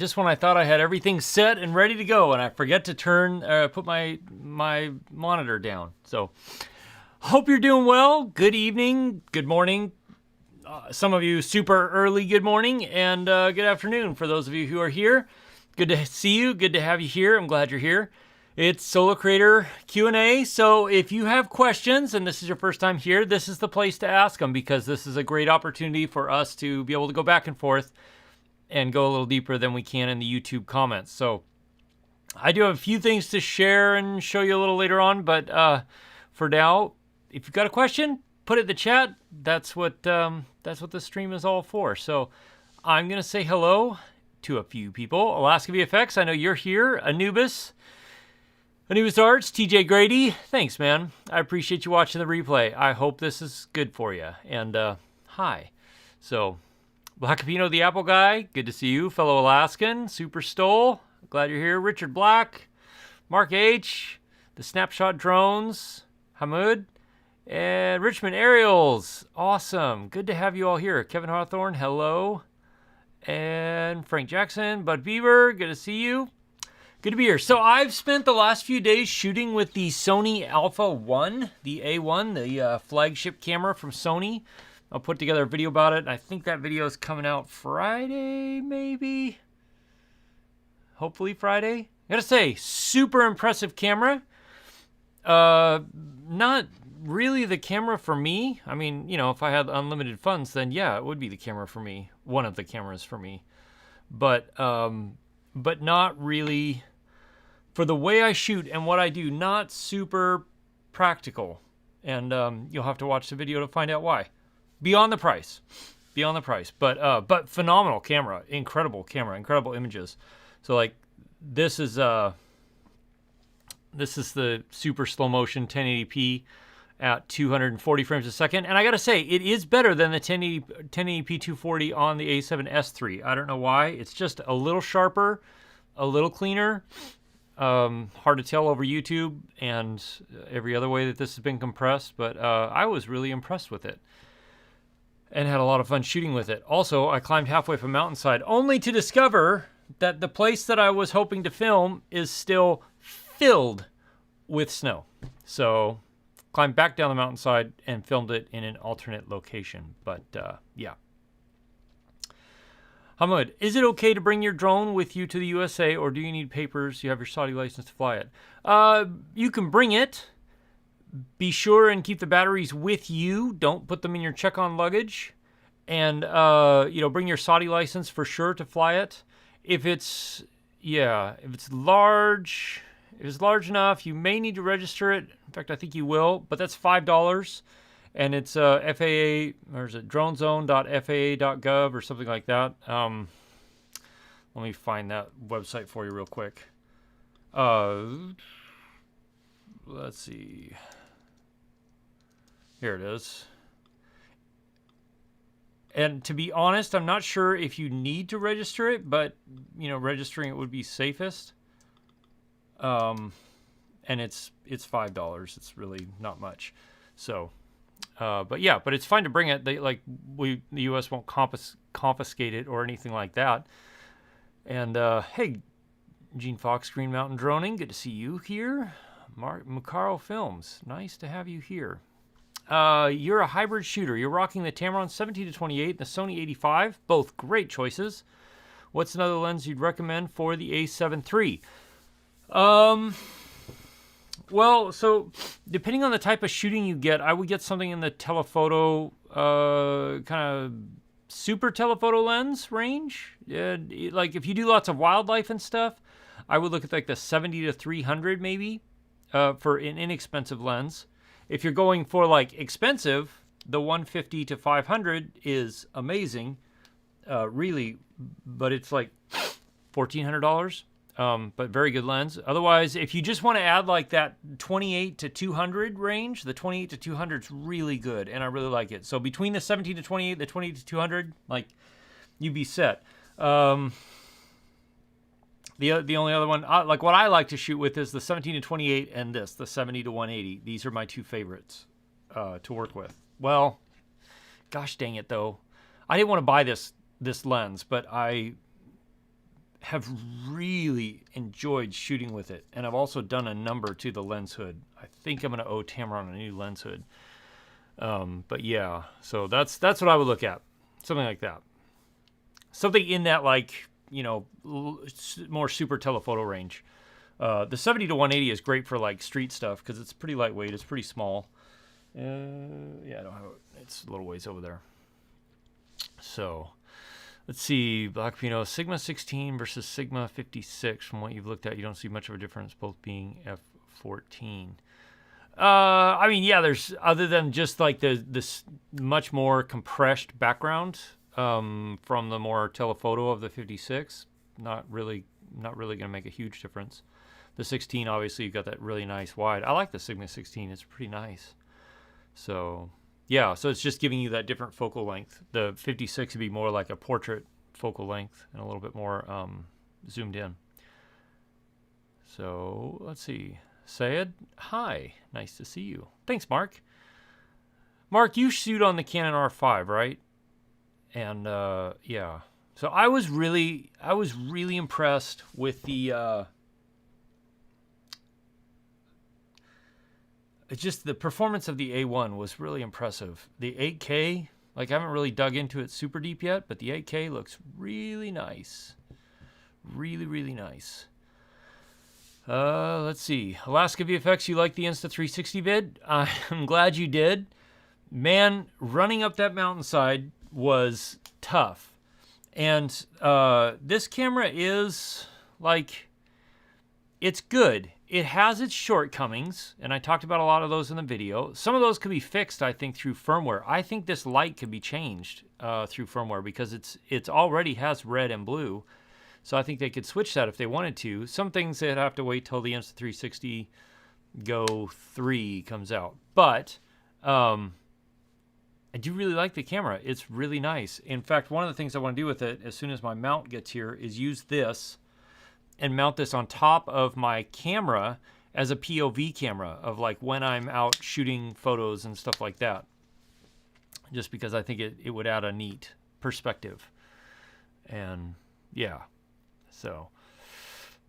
Just when I thought I had everything set and ready to go, and I forget to put my monitor down. So, hope you're doing well. Good evening, good morning. Some of you super early good morning, and good afternoon for those of you who are here. Good to see you. Good to have you here. I'm glad you're here. It's Solo Creator Q&A. So if you have questions and this is your first time here, this is the place to ask them, because this is a great opportunity for us to be able to go back and forth and go a little deeper than we can in the YouTube comments. So I do have a few things to share and show you a little later on, but for now, if you've got a question, put it in the chat. That's what the stream is all for. So I'm gonna say hello to a few people. Alaska VFX, I know you're here. Anubis Arts, TJ Grady, thanks, man. I appreciate you watching the replay. I hope this is good for you. And hi. So, Black Capino, the Apple Guy, good to see you. Fellow Alaskan, Super Stole, glad you're here. Richard Black, Mark H, the Snapshot Drones, Hamoud, and Richmond Aerials. Awesome. Good to have you all here. Kevin Hawthorne, hello. And Frank Jackson, Bud Bieber, good to see you. Good to be here. So I've spent the last few days shooting with the Sony Alpha 1, the A1, the flagship camera from Sony. I'll put together a video about it. I think that video is coming out Friday, maybe? Hopefully Friday. I gotta say, super impressive camera. Not really the camera for me. I mean, you know, if I had unlimited funds, then yeah, it would be the camera for me. One of the cameras for me. But not really for the way I shoot and what I do. Not super practical. And you'll have to watch the video to find out why. Beyond the price. But phenomenal camera, incredible images. So like this is the super slow motion 1080p at 240 frames a second, and I gotta say it is better than the 1080p 240 on the A7III. I don't know why. It's just a little sharper, a little cleaner. Hard to tell over YouTube and every other way that this has been compressed, but I was really impressed with it and had a lot of fun shooting with it. Also, I climbed halfway from mountainside only to discover that the place that I was hoping to film is still filled with snow. So climbed back down the mountainside and filmed it in an alternate location. But yeah. Hamud, is it okay to bring your drone with you to the USA, or do you need papers? You have your Saudi license to fly it. You can bring it. Be sure and keep the batteries with you. Don't put them in your check-on luggage. And, bring your Saudi license for sure to fly it. If it's large enough, you may need to register it. In fact, I think you will, but that's $5. And it's FAA, or is it dronezone.faa.gov or something like that. Let me find that website for you real quick. Let's see. Here it is. And to be honest, I'm not sure if you need to register it, but, registering it would be safest. And it's $5. It's really not much. So, but it's fine to bring it. The U.S. won't confiscate it or anything like that. And, hey, Gene Fox, Green Mountain Droning, good to see you here. Mark Macaro Films, nice to have you here. You're a hybrid shooter. You're rocking the Tamron 17-28 and the Sony 85, both great choices. What's another lens you'd recommend for the A7III? Well, so depending on the type of shooting you get, I would get something in the telephoto, kind of super telephoto lens range. Like if you do lots of wildlife and stuff, I would look at like the 70-300 maybe, for an inexpensive lens. If you're going for like expensive, the 150-500 is amazing, really, but it's like $1,400. But very good lens. Otherwise, if you just want to add like that 28-200 range, the 28-200 is really good, and I really like it. So between the 17-28, the 20-200, like, you'd be set. The only other one, like what I like to shoot with is the 17-28 and the 70-180. These are my two favorites to work with. Well, gosh dang it though, I didn't want to buy this lens, but have really enjoyed shooting with it, and I've also done a number to the lens hood. I think I'm going to owe Tamron a new lens hood. But yeah, so that's what I would look at, something like that, something in that, like, you know, more super telephoto range. The 70 to 180 is great for like street stuff because it's pretty lightweight, it's pretty small. Yeah, I don't have it. It's a little ways over there. So let's see, Black Pino, Sigma 16 versus Sigma 56. From what you've looked at, you don't see much of a difference, both being f14. I mean, yeah, there's, other than just like this much more compressed background from the more telephoto of the 56, not really going to make a huge difference. The 16, obviously, you've got that really nice wide. I like the Sigma 16. It's pretty nice. So yeah, so it's just giving you that different focal length. The 56 would be more like a portrait focal length and a little bit more zoomed in. So let's see. Sayed, hi, nice to see you. Thanks, Mark. Mark, you shoot on the Canon R5, right? And yeah, so I was really impressed with the just the performance of the A1 was really impressive. The 8K, like, I haven't really dug into it super deep yet, but the 8K looks really nice. Really nice. Let's see. Alaska VFX, you like the Insta360 vid? I'm glad you did. Man, running up that mountainside was tough. And this camera is, like, it's good. It has its shortcomings, and I talked about a lot of those in the video. Some of those could be fixed, I think, through firmware. I think this light could be changed through firmware because it's already has red and blue. So I think they could switch that if they wanted to. Some things they'd have to wait till the Insta360 Go 3 comes out. But I do really like the camera. It's really nice. In fact, one of the things I want to do with it as soon as my mount gets here is use this and mount this on top of my camera as a POV camera of, like, when I'm out shooting photos and stuff like that. Just because I think it would add a neat perspective. And yeah, so.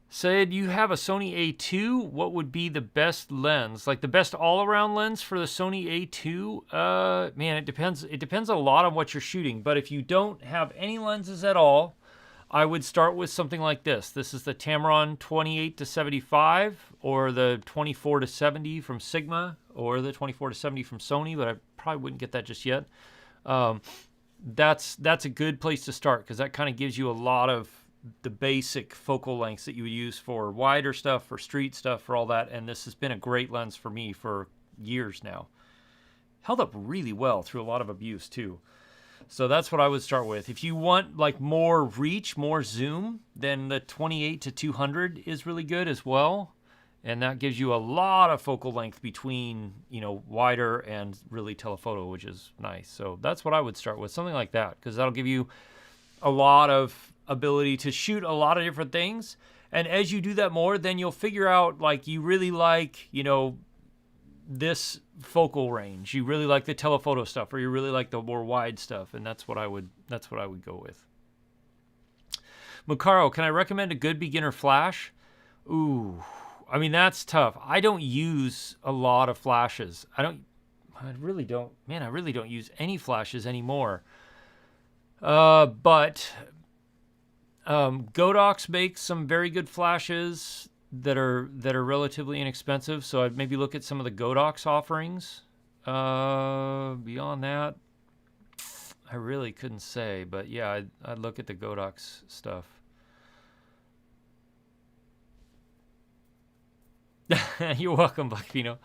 Said, you have a Sony A2. What would be the best lens? Like the best all-around lens for the Sony A2? Man, it depends. It depends a lot on what you're shooting. But if you don't have any lenses at all, I would start with something like this. This is the Tamron 28 to 75, or the 24 to 70 from Sigma, or the 24 to 70 from Sony, but I probably wouldn't get that just yet. That's a good place to start because that kind of gives you a lot of the basic focal lengths that you would use for wider stuff, for street stuff, for all that. And this has been a great lens for me for years now. Held up really well through a lot of abuse too. So that's what I would start with. If you want like more reach, more zoom, then the 28 to 200 is really good as well. And that gives you a lot of focal length between, you know, wider and really telephoto, which is nice. So that's what I would start with, something like that, because that'll give you a lot of ability to shoot a lot of different things. And as you do that more, then you'll figure out, like, you really like, you know, this focal range. You really like the telephoto stuff, or you really like the more wide stuff, and that's what I would go with. Mukaro, can I recommend a good beginner flash? Ooh, I mean, that's tough. I don't use a lot of flashes. I really don't use any flashes anymore. But Godox makes some very good flashes that are relatively inexpensive. So I'd maybe look at some of the Godox offerings. Beyond that, I really couldn't say. But yeah, I'd look at the Godox stuff. You're welcome, Black Pino.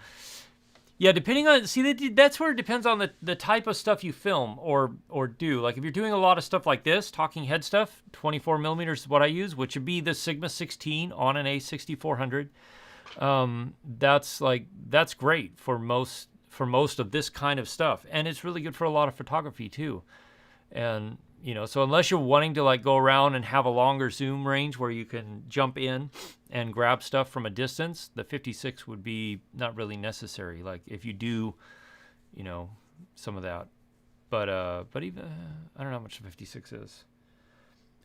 Yeah, depending on, that's where it depends on the type of stuff you film or do. Like if you're doing a lot of stuff like this, talking head stuff, 24 millimeters is what I use, which would be the Sigma 16 on an A6400. That's great for most of this kind of stuff, and it's really good for a lot of photography too. And you know, so unless you're wanting to like go around and have a longer zoom range where you can jump in and grab stuff from a distance, the 56 would be not really necessary. Like if you do, you know, some of that, but even I don't know how much the 56 is.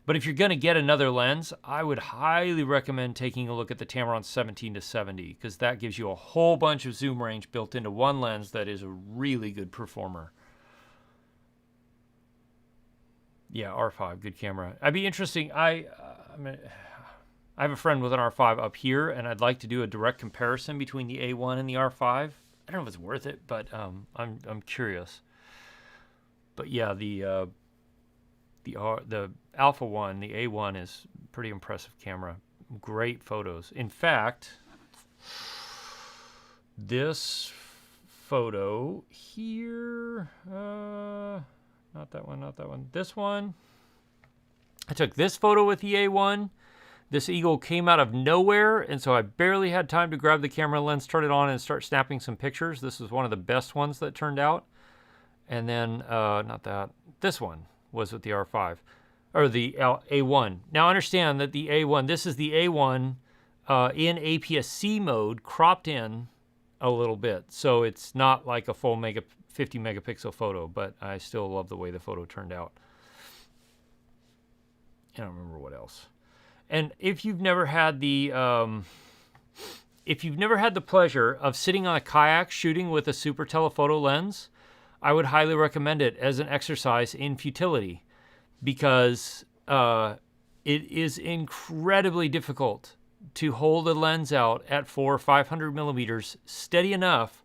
But if you're going to get another lens, I would highly recommend taking a look at the Tamron 17 to 70 because that gives you a whole bunch of zoom range built into one lens that is a really good performer. Yeah, R5, good camera. I'd be interesting. I have a friend with an R5 up here, and I'd like to do a direct comparison between the A1 and the R5. I don't know if it's worth it, but I'm curious. But yeah, the Alpha One, the A1 is pretty impressive camera. Great photos. In fact, this photo here, not that one. This one, I took this photo with the A1. This eagle came out of nowhere, and so I barely had time to grab the camera lens, turn it on, and start snapping some pictures. This was one of the best ones that turned out. And then, this one was with the R5, or the A1. Now understand that the A1, this is the A1 in APS-C mode, cropped in a little bit. So it's not like a full 50 megapixel photo, but I still love the way the photo turned out. I don't remember what else. And if you've never had the pleasure of sitting on a kayak shooting with a super telephoto lens, I would highly recommend it as an exercise in futility because it is incredibly difficult to hold a lens out at 400 or 500 millimeters steady enough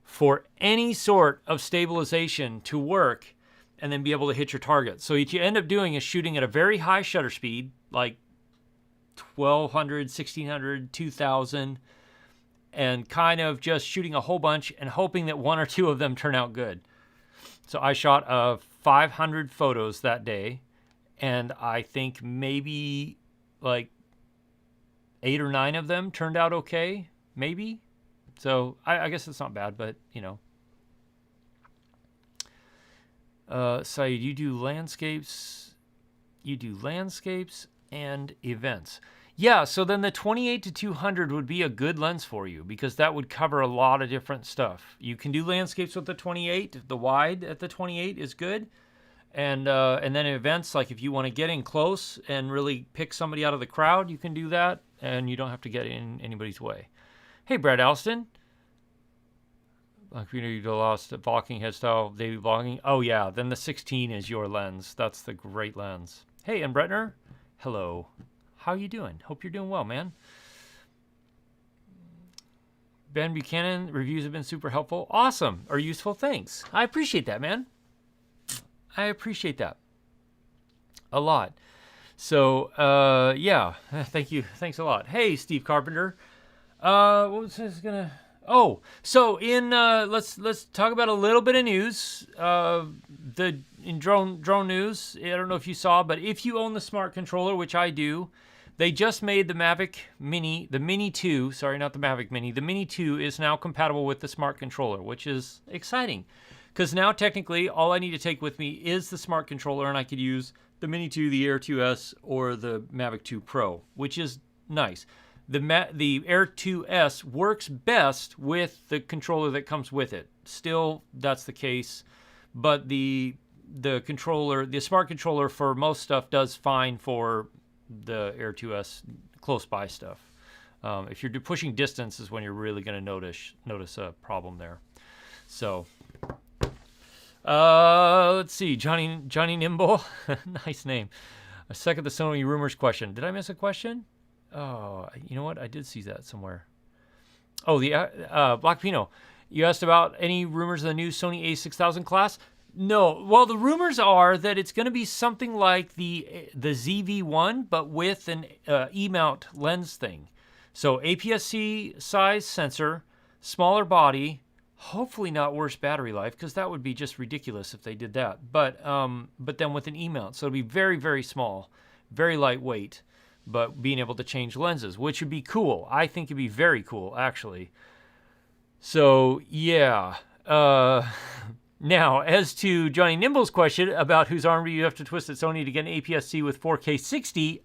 for any sort of stabilization to work and then be able to hit your target. So what you end up doing is shooting at a very high shutter speed, like 1200, 1600, 2000, and kind of just shooting a whole bunch and hoping that one or two of them turn out good. So I shot 500 photos that day, and I think maybe like 8 or 9 of them turned out okay, maybe. So I guess it's not bad, but you know. Saeed, you do landscapes and events. Yeah, so then the 28 to 200 would be a good lens for you because that would cover a lot of different stuff. You can do landscapes with the 28. The wide at the 28 is good. And then events, like if you want to get in close and really pick somebody out of the crowd, you can do that, and you don't have to get in anybody's way. Hey, Brad Alston. Like, you know, you lost a vlogging head style, daily vlogging. Oh, yeah, then the 16 is your lens. That's the great lens. Hey, and Bretner. Hello. How you doing? Hope you're doing well, man. Ben Buchanan, reviews have been super helpful. Awesome. Or useful. Thanks. I appreciate that, man. I appreciate that a lot. So, yeah. Thank you. Thanks a lot. Hey, Steve Carpenter. What was this gonna... Oh, so let's talk about a little bit of news. In drone news, I don't know if you saw, but if you own the smart controller, which I do, they just made the Mavic Mini, the Mini 2, sorry, not the Mavic Mini, the Mini 2 is now compatible with the smart controller, which is exciting. Because now technically all I need to take with me is the smart controller, and I could use the Mini 2, the Air 2S, or the Mavic 2 Pro, which is nice. The Air 2S works best with the controller that comes with it. Still, that's the case, but the controller, the smart controller for most stuff does fine for the Air 2S close by stuff. If you're pushing distance is when you're really going to notice a problem there. So, let's see, Johnny Nimble, nice name. I second the Sony Rumors question. Did I miss a question? Oh, you know what? I did see that somewhere. Oh, the Black Pino. You asked about any rumors of the new Sony A6000 class? No. Well, the rumors are that it's going to be something like the ZV-1, but with an E-mount lens thing. So APS-C size sensor, smaller body, hopefully not worse battery life, because that would be just ridiculous if they did that. But then with an E-mount, so it'd be very, very small, very lightweight, but being able to change lenses, which would be cool. I think it'd be very cool, actually. So, yeah. Now, as to Johnny Nimble's question about whose arm do you have to twist at Sony to get an APS-C with 4K 60,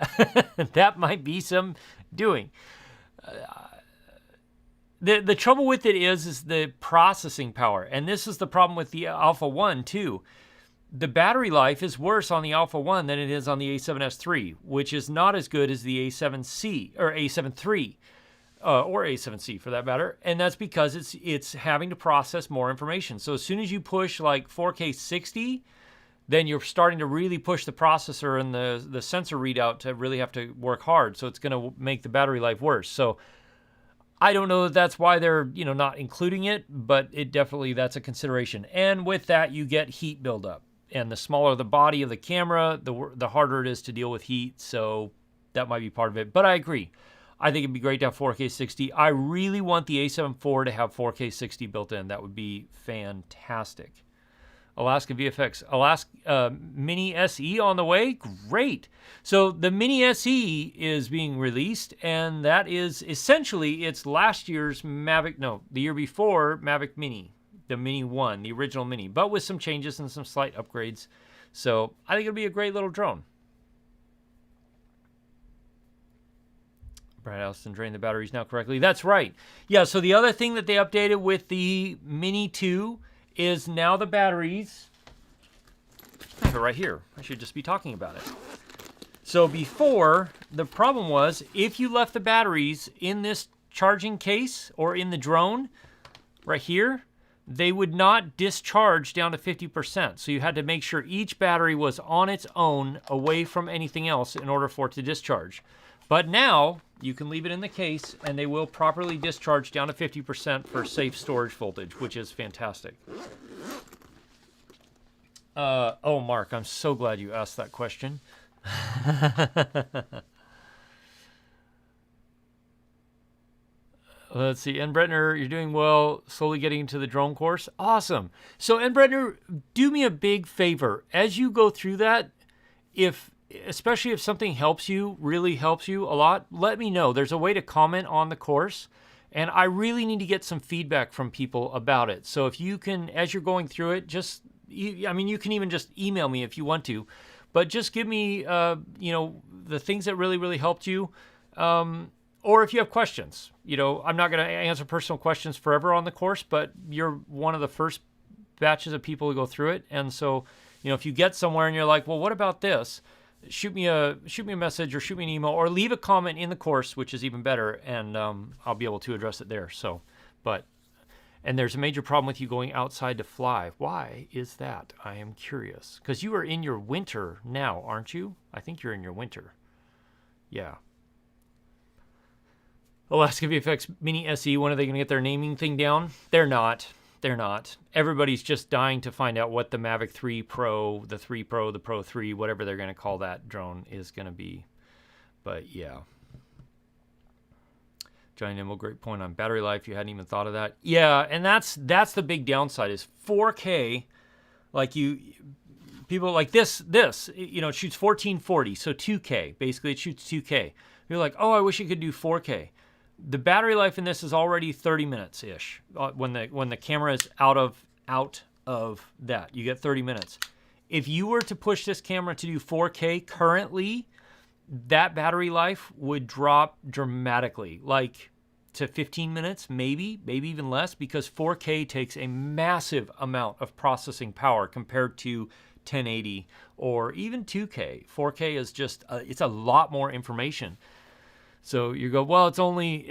that might be some doing. The trouble with it is the processing power, and this is the problem with the Alpha 1 too. the battery life is worse on the Alpha 1 than it is on the A7S III, which is not as good as the A7C or A7III. Or A7C for that matter, and that's because it's having to process more information. So as soon as you push like 4K 60, then you're starting to really push the processor and the sensor readout to really have to work hard. So it's going to make the battery life worse. So I don't know that that's why they're not including it, but it definitely, that's a consideration. And with that, you get heat buildup, and the smaller the body of the camera, the harder it is to deal with heat. So that might be part of it. But I agree. I think it'd be great to have 4K 60. I really want the A7 IV to have 4K 60 built in. That would be fantastic. Alaska VFX. Alaska Mini SE on the way? Great. So the Mini SE is being released, and that is essentially, it's last year's the year before Mavic Mini. The Mini 1, the original Mini, but with some changes and some slight upgrades. So I think it'll be a great little drone. Brad Allison drained the batteries now correctly. That's right. Yeah, so the other thing that they updated with the Mini 2 is now the batteries. I have it right here. I should just be talking about it. So before, the problem was if you left the batteries in this charging case or in the drone right here, they would not discharge down to 50%. So you had to make sure each battery was on its own away from anything else in order for it to discharge. But now you can leave it in the case and they will properly discharge down to 50% for safe storage voltage, which is fantastic. Oh, Mark, I'm so glad you asked that question. Let's see, N. Bretner, you're doing well, slowly getting into the drone course. Awesome. So, N. Bretner, do me a big favor. As you go through that, especially if something really helps you a lot, let me know. There's a way to comment on the course, and I really need to get some feedback from people about it. So if you can, as you're going through it, you can even just email me if you want to, but just give me, the things that really, really helped you. Or if you have questions, I'm not going to answer personal questions forever on the course, but you're one of the first batches of people who go through it. And so, if you get somewhere and you're like, well, what about this? Shoot me a message or shoot me an email or leave a comment in the course, which is even better, and I'll be able to address it there. So, and there's a major problem with you going outside to fly. Why is that? I am curious. Because you are in your winter now, aren't you? I think you're in your winter. Yeah. Alaska VFX Mini SE, when are they going to get their naming thing down? They're not. Everybody's just dying to find out what the Mavic 3 Pro, the 3 Pro, the Pro 3, whatever they're going to call that drone is going to be. But yeah. Johnny Nimble, great point on battery life. You hadn't even thought of that. Yeah, and that's the big downside is 4K. Like people like this, it shoots 1440, so 2K. Basically, it shoots 2K. You're like, oh, I wish it could do 4K. The battery life in this is already 30 minutes ish. When the camera is out of that, you get 30 minutes. If you were to push this camera to do 4K currently, that battery life would drop dramatically, like to 15 minutes, maybe even less, because 4K takes a massive amount of processing power compared to 1080 or even 2K. 4K is just it's a lot more information. So you go, well, it's only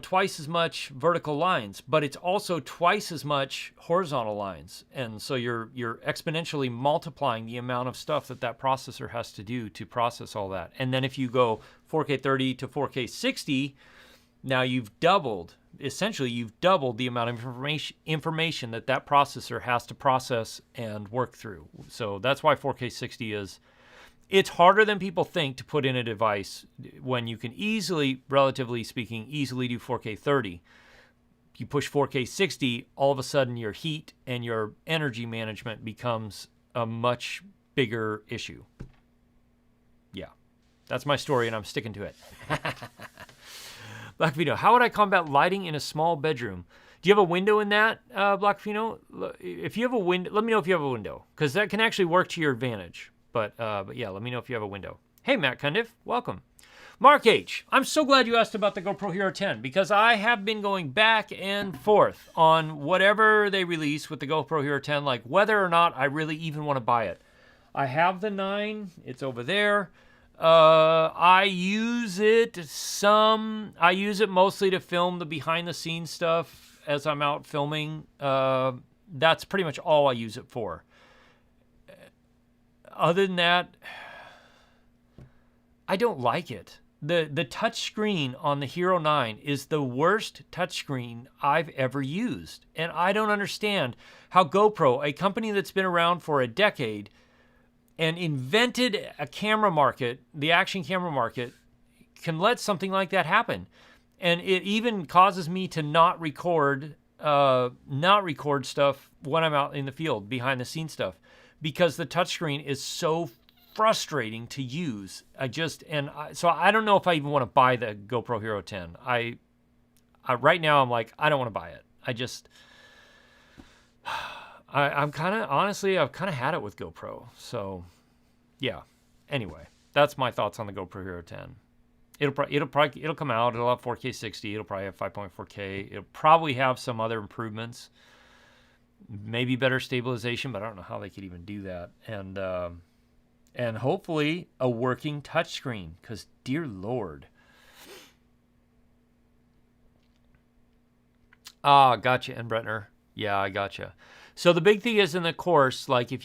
twice as much vertical lines, but it's also twice as much horizontal lines. And so you're exponentially multiplying the amount of stuff that processor has to do to process all that. And then if you go 4K 30 to 4K 60, now essentially you've doubled the amount of information that processor has to process and work through. So that's why 4K 60 is... It's harder than people think to put in a device when you can relatively speaking, do 4K 30. You push 4K 60, all of a sudden your heat and your energy management becomes a much bigger issue. Yeah, that's my story and I'm sticking to it. Black Vito, how would I combat lighting in a small bedroom? Do you have a window in that, Black Vito? If you have a window, let me know if you have a window, because that can actually work to your advantage. But yeah, let me know if you have a window. Hey, Matt Cundiff, welcome. Mark H., I'm so glad you asked about the GoPro Hero 10 because I have been going back and forth on whatever they release with the GoPro Hero 10, like whether or not I really even want to buy it. I have the 9. It's over there. I use it mostly to film the behind-the-scenes stuff as I'm out filming. That's pretty much all I use it for. Other than that, I don't like it. The touch screen on the Hero 9 is the worst touch screen I've ever used. And I don't understand how GoPro, a company that's been around for a decade and invented a camera market, the action camera market, can let something like that happen. And it even causes me to not record stuff when I'm out in the field, behind the scenes stuff, because the touchscreen is so frustrating to use. So I don't know if I even want to buy the GoPro Hero 10. I right now I'm like, I don't want to buy it. I'm kind of, honestly, I've kind of had it with GoPro. So, yeah. Anyway, that's my thoughts on the GoPro Hero 10. It'll come out. It'll have 4K 60. It'll probably have 5.4K. It'll probably have some other improvements, maybe better stabilization, but I don't know how they could even do that. And hopefully a working touchscreen, because dear Lord. Gotcha, and Bretner. Yeah, I gotcha. So the big thing is in the course, like if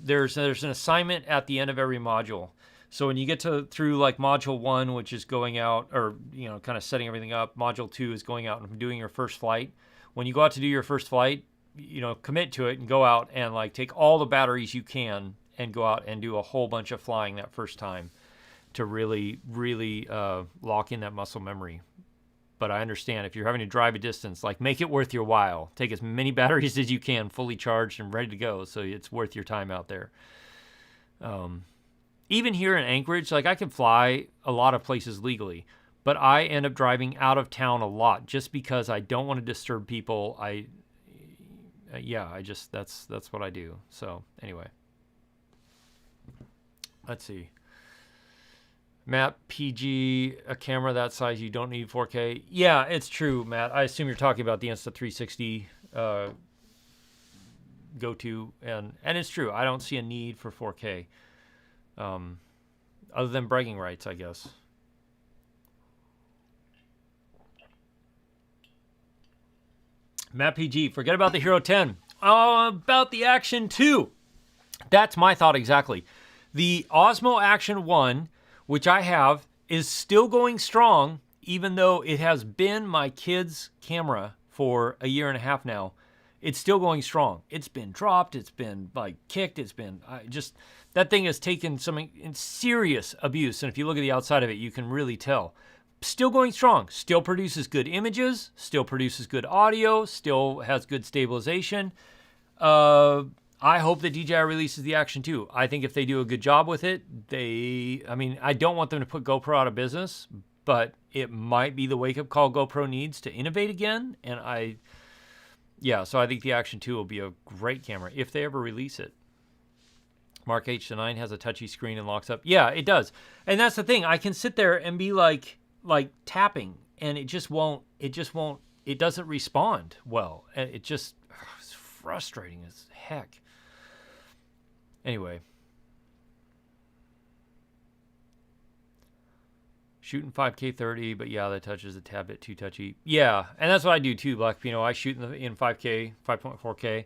there's an assignment at the end of every module. So when you get through like module 1, which is going out, or kind of setting everything up, module 2 is going out and doing your first flight. When you go out to do your first flight, commit to it and go out and like take all the batteries you can and go out and do a whole bunch of flying that first time to really, really lock in that muscle memory. But I understand if you're having to drive a distance, like make it worth your while. Take as many batteries as you can, fully charged and ready to go, so it's worth your time out there. Even here in Anchorage, like I can fly a lot of places legally, but I end up driving out of town a lot just because I don't want to disturb people. That's what I do. So anyway, let's see. Matt, PG, a camera that size, you don't need 4K. Yeah, it's true, Matt. I assume you're talking about the Insta360 go-to, and it's true. I don't see a need for 4K, other than bragging rights, I guess. Matt PG, forget about the Hero 10. About the Action 2. That's my thought exactly. The Osmo Action 1, which I have, is still going strong, even though it has been my kid's camera for a year and a half now. It's still going strong. It's been dropped. It's been like kicked. It's been that thing has taken some serious abuse. And if you look at the outside of it, you can really tell. Still going strong. Still produces good images. Still produces good audio. Still has good stabilization. I hope that DJI releases the Action 2. I think if they do a good job with it, I don't want them to put GoPro out of business, but it might be the wake-up call GoPro needs to innovate again. And so I think the Action 2 will be a great camera if they ever release it. Mark H, the 9 has a touchy screen and locks up. Yeah, it does. And that's the thing. I can sit there and be like tapping, and it doesn't respond well. And it's frustrating as heck. Anyway, shooting 5K 30, but yeah, that touch is a tad bit too touchy. Yeah, and that's what I do too, Black Pino. I shoot in 5K, 5.4K,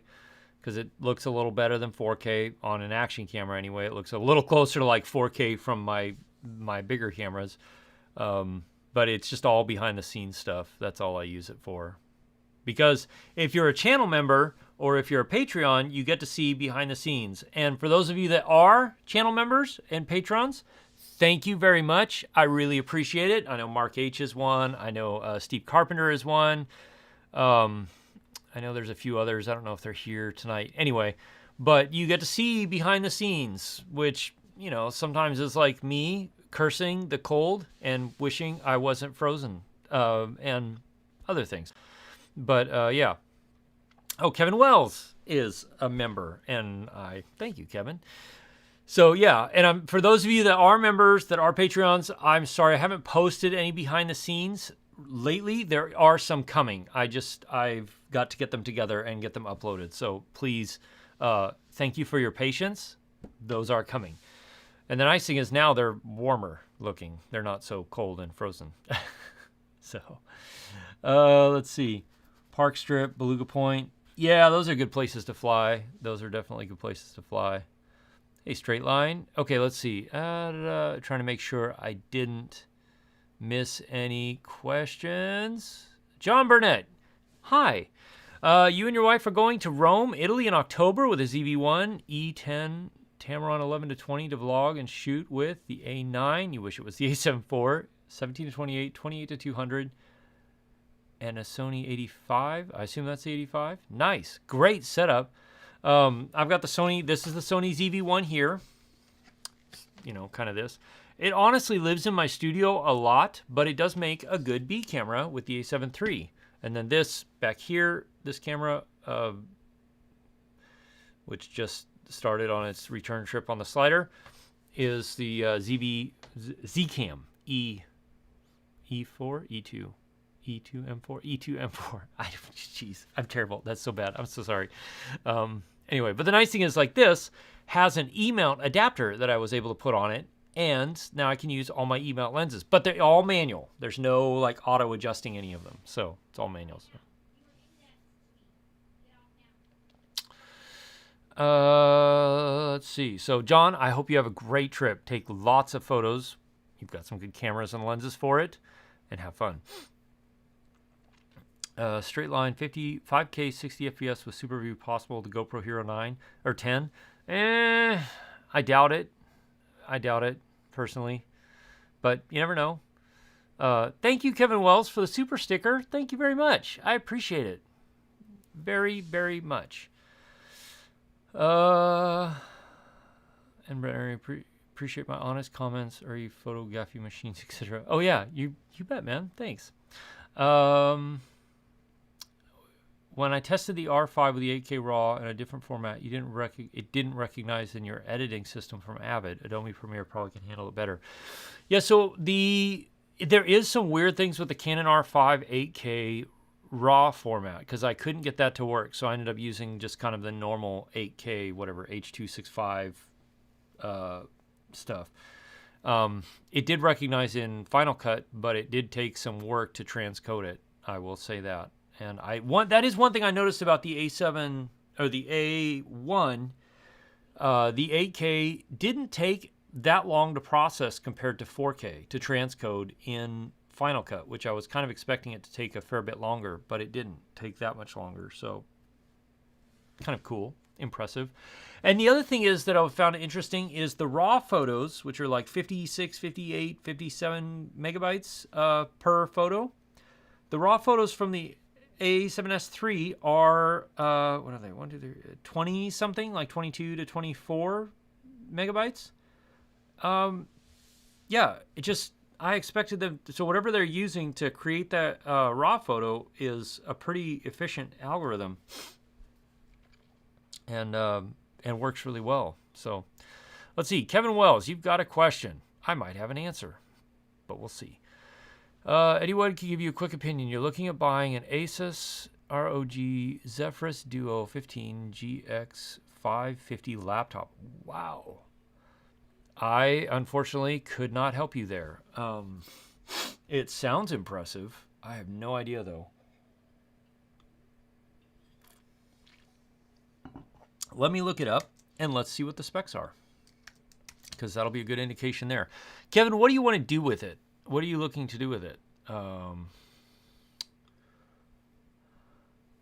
because it looks a little better than 4K on an action camera anyway. It looks a little closer to like 4K from my bigger cameras, but it's just all behind the scenes stuff. That's all I use it for. Because if you're a channel member or if you're a Patreon, you get to see behind the scenes. And for those of you that are channel members and patrons, thank you very much. I really appreciate it. I know Mark H is one. I know Steve Carpenter is one. I know there's a few others. I don't know if they're here tonight. Anyway, but you get to see behind the scenes, which, sometimes is like me cursing the cold and wishing I wasn't frozen and other things. But yeah. Oh, Kevin Wells is a member, and I thank you, Kevin. So yeah, and for those of you that are members, that are Patreons, I'm sorry I haven't posted any behind the scenes lately. There are some coming. I've got to get them together and get them uploaded. So please, thank you for your patience. Those are coming. And the nice thing is now they're warmer looking. They're not so cold and frozen. So let's see. Park Strip, Beluga Point. Yeah, those are good places to fly. Those are definitely good places to fly. Hey, Straight Line. Okay, let's see. Trying to make sure I didn't miss any questions. John Burnett. Hi. You and your wife are going to Rome, Italy in October with a ZV-1, E10, Tamron 11 to 20 to vlog and shoot with the A9. You wish it was the A7IV, 17 to 28, 28 to 200, and a Sony 85. I assume that's the 85. Nice. Great setup. I've got the Sony. This is the Sony ZV-1 here. You know, kind of this. It honestly lives in my studio a lot, but it does make a good B camera with the A7 III. And then this back here, this camera, which just started on its return trip on the slider, is the Zcam E4, E2, E2M4. Jeez, I'm terrible. That's so bad. I'm so sorry. Anyway, but the nice thing is, like, this has an E-mount adapter that I was able to put on it, and now I can use all my E-mount lenses. But they're all manual. There's no like auto adjusting any of them, so it's all manual. Let's see. So, John, I hope you have a great trip. Take lots of photos. You've got some good cameras and lenses for it, and have fun. Straight Line 5K 60 FPS with super view possible. The GoPro Hero 9 or 10. I doubt it. I doubt it personally, but you never know. Thank you, Kevin Wells, for the super sticker. Thank you very much. I appreciate it very, very much. And Brenner, appreciate my honest comments. Are you photography machines, etc.? Oh yeah, you bet, man. Thanks. When I tested the R5 with the 8K RAW in a different format, it didn't recognize in your editing system from Avid. Adobe Premiere probably can handle it better. Yeah, so there is some weird things with the Canon R5 8K RAW format because I couldn't get that to work. So I ended up using just kind of the normal 8K, whatever, H.265 stuff. It did recognize in Final Cut, but it did take some work to transcode it. I will say that. And that is one thing I noticed about the A7 or the A1. The 8K didn't take that long to process compared to 4K to transcode in Final Cut, which I was kind of expecting it to take a fair bit longer, but it didn't take that much longer. So kind of cool, impressive. And the other thing is that I found interesting is the raw photos, which are like 56, 58, 57 megabytes per photo. The raw photos from the A7S III are, what are they? 20 something, like 22 to 24 megabytes. Yeah, I expected them, so whatever they're using to create that raw photo is a pretty efficient algorithm and works really well. So let's see. Kevin Wells, you've got a question. I might have an answer, but we'll see. Eddie Wood can give you a quick opinion. You're looking at buying an Asus ROG Zephyrus Duo 15 GX 550 laptop. Wow. I, unfortunately, could not help you there. It sounds impressive. I have no idea, though. Let me look it up, and let's see what the specs are, because that'll be a good indication there. Kevin, what do you want to do with it? What are you looking to do with it?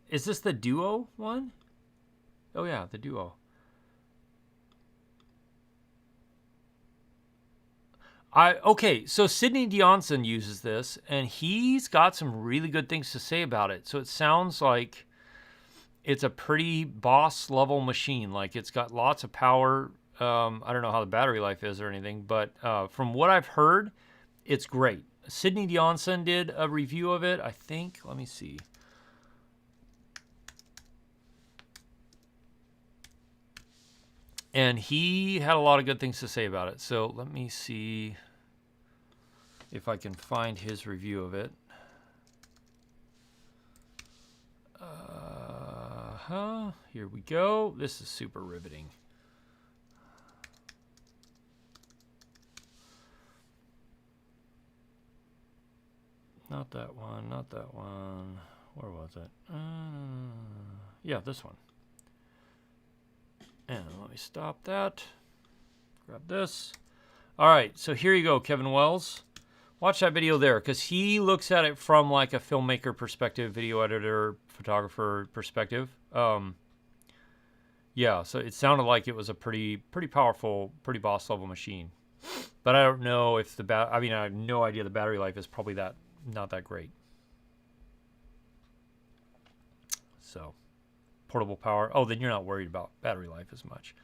Is this the Duo one? Oh, yeah, the Duo. Okay, so Sidney Dionson uses this, and he's got some really good things to say about it. So it sounds like it's a pretty boss-level machine. Like, it's got lots of power. I don't know how the battery life is or anything, but from what I've heard, it's great. Sidney Dionson did a review of it, I think. Let me see. And he had a lot of good things to say about it. So let me see if I can find his review of it. Here we go. This is super riveting. Not that one, not that one. Where was it? Yeah, this one. And let me stop that. Grab this. All right, so here you go, Kevin Wells. Watch that video there, because he looks at it from like a filmmaker perspective, video editor, photographer perspective. Yeah, so it sounded like it was a pretty powerful, pretty boss level machine. But I don't know if I mean, I have no idea the battery life is probably not that great. So, portable power. Oh, then you're not worried about battery life as much.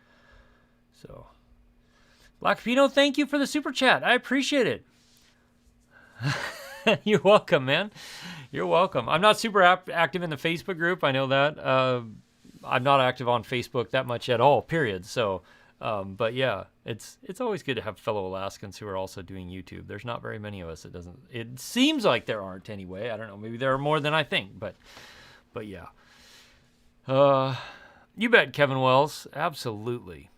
So, Black Pino, thank you for the super chat. I appreciate it. You're welcome, man. You're welcome. I'm not super active in the Facebook group. I know that. I'm not active on Facebook that much at all, period. So, but yeah, it's always good to have fellow Alaskans who are also doing YouTube. There's not very many of us. It seems like there aren't anyway. I don't know. Maybe there are more than I think, but yeah. You bet, Kevin Wells. Absolutely.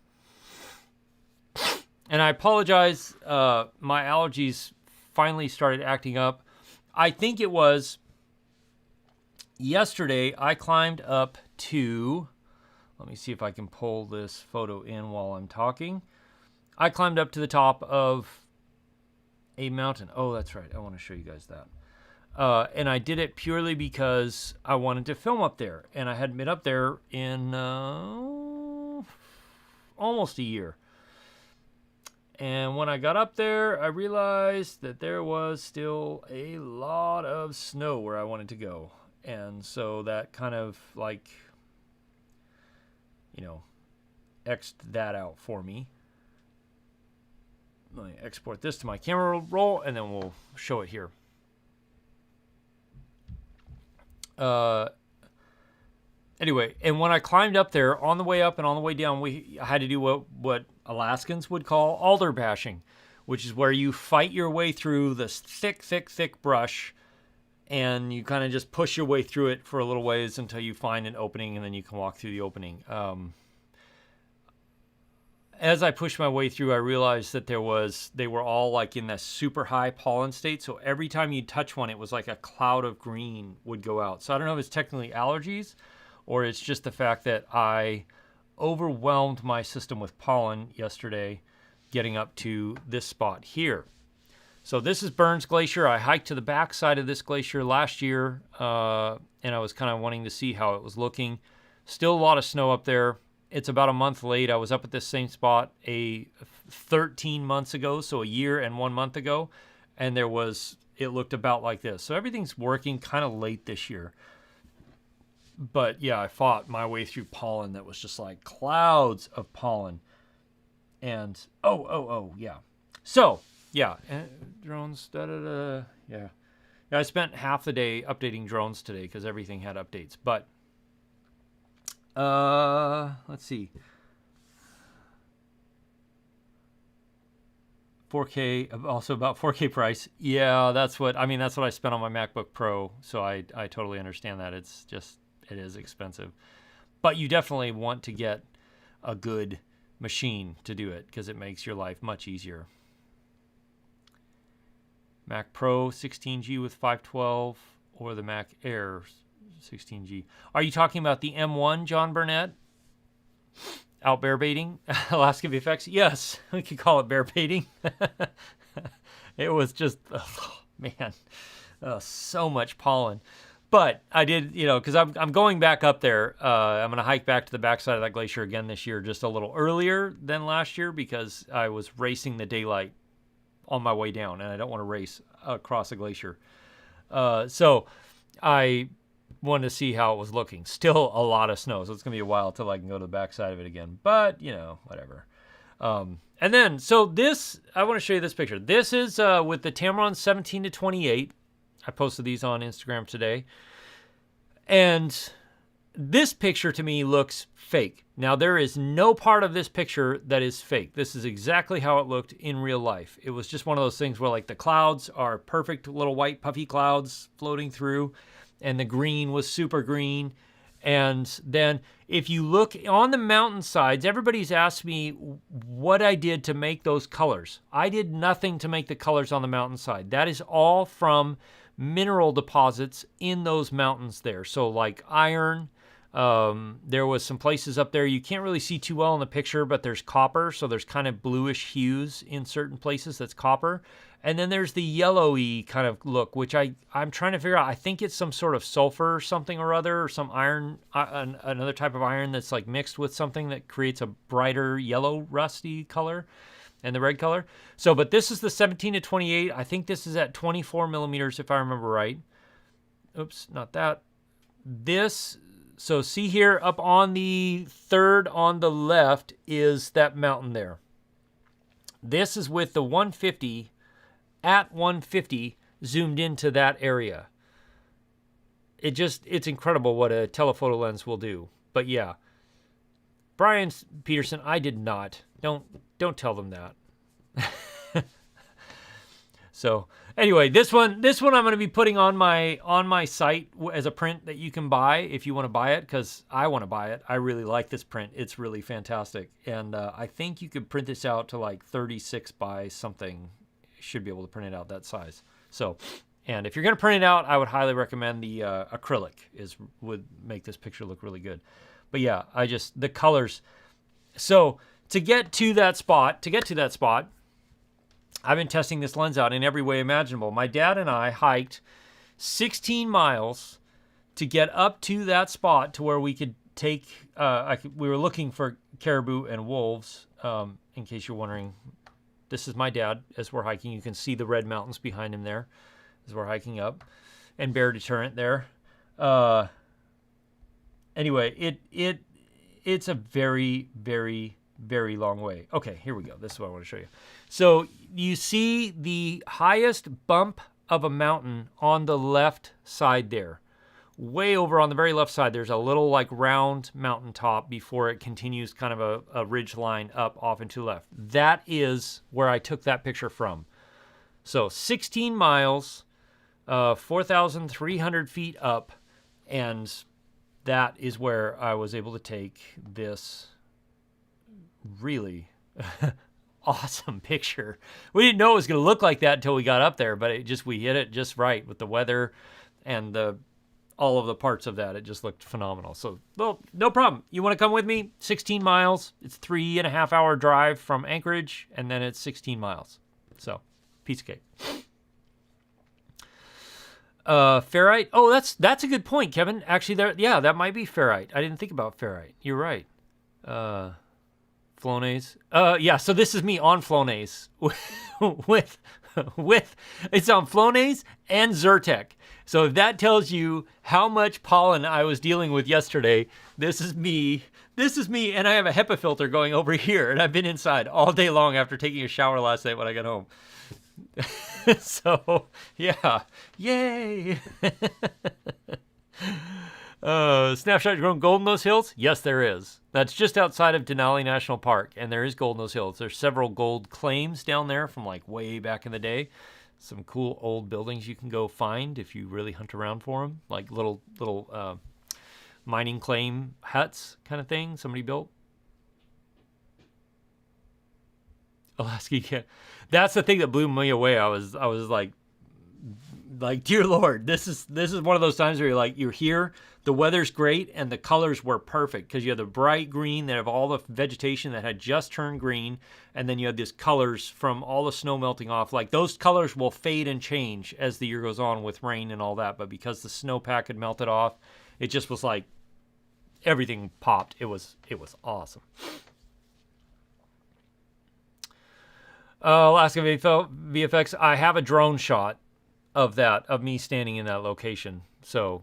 And I apologize. My allergies finally started acting up. I think it was yesterday I climbed up to, let me see if I can pull this photo in while I'm talking. I climbed up to the top of a mountain. Oh, that's right. I want to show you guys that. And I did it purely because I wanted to film up there. And I hadn't been up there in almost a year. And when I got up there, I realized that there was still a lot of snow where I wanted to go. And so that kind of like, you know, X'd that out for me. Let me export this to my camera roll and then we'll show it here. Anyway, and when I climbed up there, on the way up and on the way down, I had to do what Alaskans would call alder bashing, which is where you fight your way through this thick brush, and you kind of just push your way through it for a little ways until you find an opening, and then you can walk through the opening. As I pushed my way through, I realized that they were all like in this super high pollen state, so every time you touch one, it was like a cloud of green would go out. So I don't know if it's technically allergies, or it's just the fact that I overwhelmed my system with pollen yesterday getting up to this spot here. So this is Burns Glacier. I hiked to the back side of this glacier last year, and I was kind of wanting to see how it was looking. Still a lot of snow up there. It's about a month late. I was up at this same spot 13 months ago, so a year and 1 month ago, and it looked about like this. So everything's working kind of late this year. But yeah, I fought my way through pollen that was just like clouds of pollen. And, yeah. So, yeah, drones, yeah. I spent half the day updating drones today because everything had updates. But, let's see. 4K, also about 4K price. Yeah, that's what I spent on my MacBook Pro. So I totally understand that. It is expensive, but you definitely want to get a good machine to do it because it makes your life much easier. Mac Pro 16G with 512 or the Mac Air 16G. Are you talking about the M1, John Burnett? Out bear baiting? Alaska VFX? Yes, we could call it bear baiting. It was just, oh, man, so much pollen. But I did, because I'm going back up there. I'm going to hike back to the backside of that glacier again this year, just a little earlier than last year because I was racing the daylight on my way down, and I don't want to race across a glacier. So I wanted to see how it was looking. Still a lot of snow, so it's going to be a while till I can go to the backside of it again. But, whatever. And then, so this, I want to show you this picture. This is with the Tamron 17 to 28. I posted these on Instagram today. And this picture to me looks fake. Now, there is no part of this picture that is fake. This is exactly how it looked in real life. It was just one of those things where, like, the clouds are perfect little white puffy clouds floating through, and the green was super green. And then if you look on the mountainsides, everybody's asked me what I did to make those colors. I did nothing to make the colors on the mountainside. That is all from mineral deposits in those mountains there. So like iron, there was some places up there you can't really see too well in the picture, but there's copper. So there's kind of bluish hues in certain places that's copper. And then there's the yellowy kind of look, which I'm trying to figure out. I think it's some sort of sulfur or something or other, or some iron, another type of iron that's like mixed with something that creates a brighter yellow rusty color and the red color. So, but this is the 17 to 28. I think this is at 24 millimeters if I remember right. Oops, not that. This, so see here up on the third on the left is that mountain there. This is with the 150 at 150 zoomed into that area. It's incredible what a telephoto lens will do. But yeah, Brian Peterson, I did not. Don't tell them that. So anyway, this one I'm going to be putting on my site as a print that you can buy if you want to buy it, because I want to buy it. I really like this print. It's really fantastic. And I think you could print this out to like 36 by something. Should be able to print it out that size. So, and if you're going to print it out, I would highly recommend the acrylic would make this picture look really good. But yeah, the colors. So to get to that spot, I've been testing this lens out in every way imaginable. My dad and I hiked 16 miles to get up to that spot to where we could take, we were looking for caribou and wolves, in case you're wondering. This is my dad as we're hiking. You can see the red mountains behind him there as we're hiking up, and bear deterrent there. Anyway, it's a very, very, very long way. Okay, here we go. This is what I want to show you. So you see the highest bump of a mountain on the left side there. Way over on the very left side, there's a little like round mountaintop before it continues kind of a ridge line up off and to the left. That is where I took that picture from. So 16 miles, 4,300 feet up, and that is where I was able to take this really awesome picture. We didn't know it was going to look like that until we got up there, but we hit it just right with the weather and all of the parts of that. It just looked phenomenal. So, well, no problem. You want to come with me? 16 miles. It's 3.5 hour drive from Anchorage, and then it's 16 miles. So, piece of cake. Ferrite. Oh, that's a good point, Kevin. Actually, that might be ferrite. I didn't think about ferrite. You're right. Flonase. Yeah, so this is me on Flonase with it's on Flonase and Zyrtec. So if that tells you how much pollen I was dealing with yesterday, this is me, and I have a HEPA filter going over here, and I've been inside all day long after taking a shower last night when I got home. So, yeah. Yay! Snapshot grown gold in those hills? Yes, there is. That's just outside of Denali National Park, and there is gold in those hills. There's several gold claims down there from like way back in the day. Some cool old buildings you can go find if you really hunt around for them, like little mining claim huts kind of thing somebody built. Alaska, yeah. That's the thing that blew me away. I was like, dear Lord, this is one of those times where you're here, the weather's great, and the colors were perfect because you have the bright green that have all the vegetation that had just turned green, and then you have these colors from all the snow melting off. Like those colors will fade and change as the year goes on with rain and all that, but because the snowpack had melted off, it just was like everything popped. It was awesome. Alaska VFX, I have a drone shot of me standing in that location. So